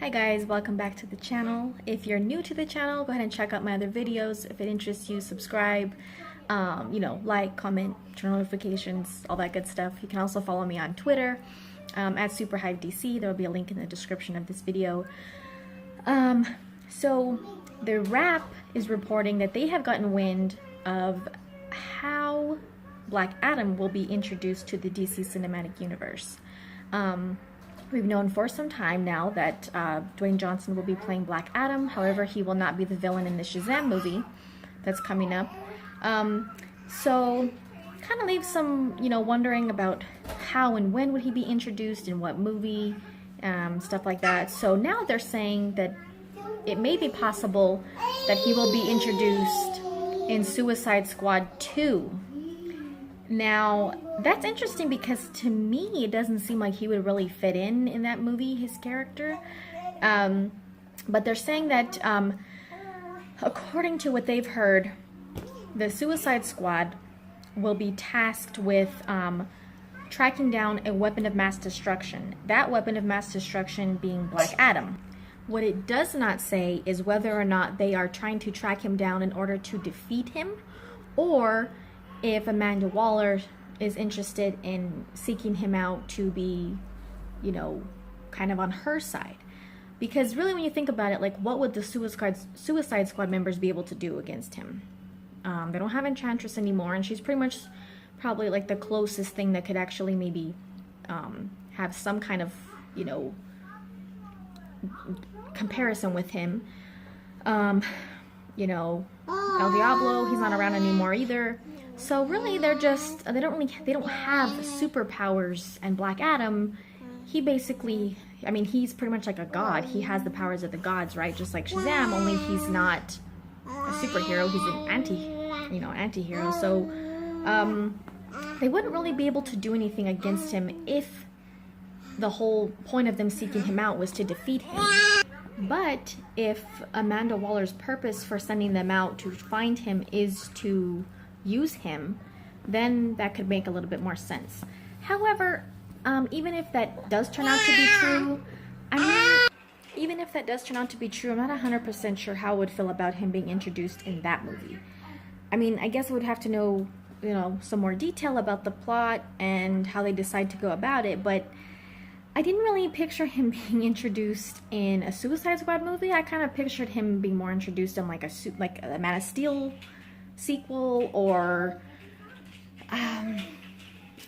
Hi guys, welcome back to the channel. If you're new to the channel, go ahead and check out my other videos. If it interests you, subscribe, like, comment, turn on notifications, all that good stuff. You can also follow me on Twitter at SuperHiveDC. There will be a link in the description of this video. So the Wrap is reporting that they have gotten wind of how Black Adam will be introduced to the DC Cinematic Universe. We've known for some time now that Dwayne Johnson will be playing Black Adam. However, he will not be the villain in the Shazam movie that's coming up. So kind of leaves some, wondering about how and when would he be introduced, in what movie, stuff like that. So now they're saying that it may be possible that he will be introduced in Suicide Squad 2. Now, that's interesting because to me, it doesn't seem like he would really fit in that movie, his character. But they're saying that, according to what they've heard, the Suicide Squad will be tasked with tracking down a weapon of mass destruction. That weapon of mass destruction being Black Adam. What it does not say is whether or not they are trying to track him down in order to defeat him, or if Amanda Waller is interested in seeking him out to be, kind of on her side. Because really, when you think about it, like, what would the Suicide Squad members be able to do against him? They don't have Enchantress anymore, and she's pretty much probably like the closest thing that could actually maybe have some kind of, comparison with him. El Diablo, he's not around anymore either. So really, they don't have superpowers. And Black Adam, he basically, he's pretty much like a god. He has the powers of the gods, right? Just like Shazam, only he's not a superhero. He's an anti-hero. So they wouldn't really be able to do anything against him if the whole point of them seeking him out was to defeat him. But if Amanda Waller's purpose for sending them out to find him is to use him, then that could make a little bit more sense. However, even if that does turn out to be true, I'm not 100% sure how I would feel about him being introduced in that movie. I guess I would have to know, some more detail about the plot and how they decide to go about it, but I didn't really picture him being introduced in a Suicide Squad movie. I kind of pictured him being more introduced in like a Man of Steel sequel, or I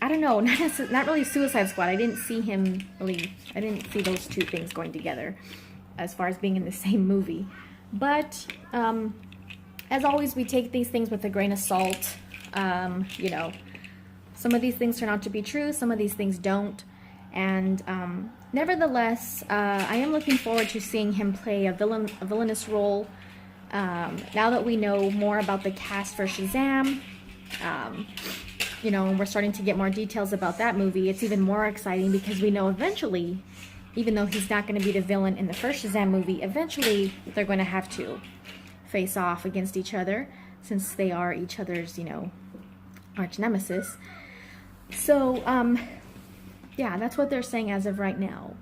don't know, not really Suicide Squad. I didn't see those two things going together as far as being in the same movie. But as always, we take these things with a grain of salt. Some of these things turn out to be true, some of these things don't. And nevertheless, I am looking forward to seeing him play a villainous role. Now that we know more about the cast for Shazam, and we're starting to get more details about that movie, it's even more exciting because we know eventually, even though he's not going to be the villain in the first Shazam movie, eventually they're going to have to face off against each other, since they are each other's, arch nemesis. So, yeah, that's what they're saying as of right now.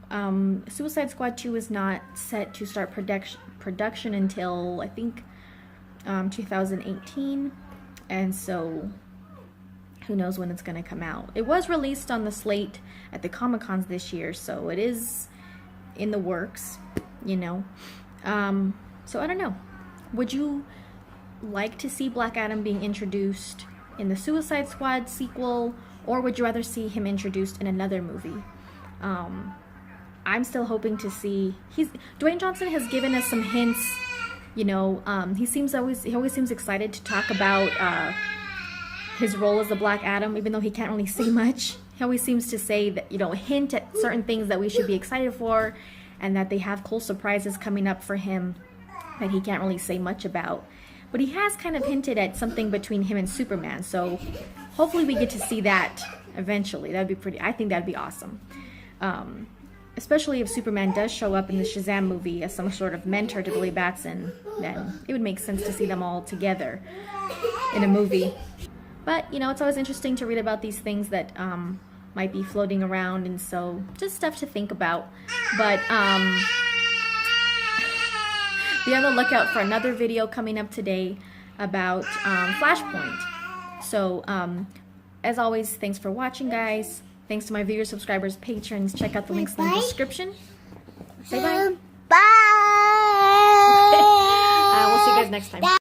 Suicide Squad 2 is not set to start production until, I think, 2018. And so, who knows when it's going to come out. It was released on the slate at the Comic-Cons this year, so it is in the works, So, I don't know. Would you like to see Black Adam being introduced in the Suicide Squad sequel, or would you rather see him introduced in another movie? I'm still hoping to see. Dwayne Johnson has given us some hints. He always seems excited to talk about his role as the Black Adam, even though he can't really say much. He always seems to say that, hint at certain things that we should be excited for, and that they have cool surprises coming up for him that he can't really say much about. But he has kind of hinted at something between him and Superman, so hopefully we get to see that eventually. That'd be I think that'd be awesome. Especially if Superman does show up in the Shazam movie as some sort of mentor to Billy Batson, then it would make sense to see them all together in a movie. But, it's always interesting to read about these things that might be floating around, and so just stuff to think about. But be on the lookout for another video coming up today about Flashpoint. So, as always, thanks for watching, guys. Thanks to my viewers, subscribers, patrons. Check out the links in the description. Say bye. Bye. We'll see you guys next time.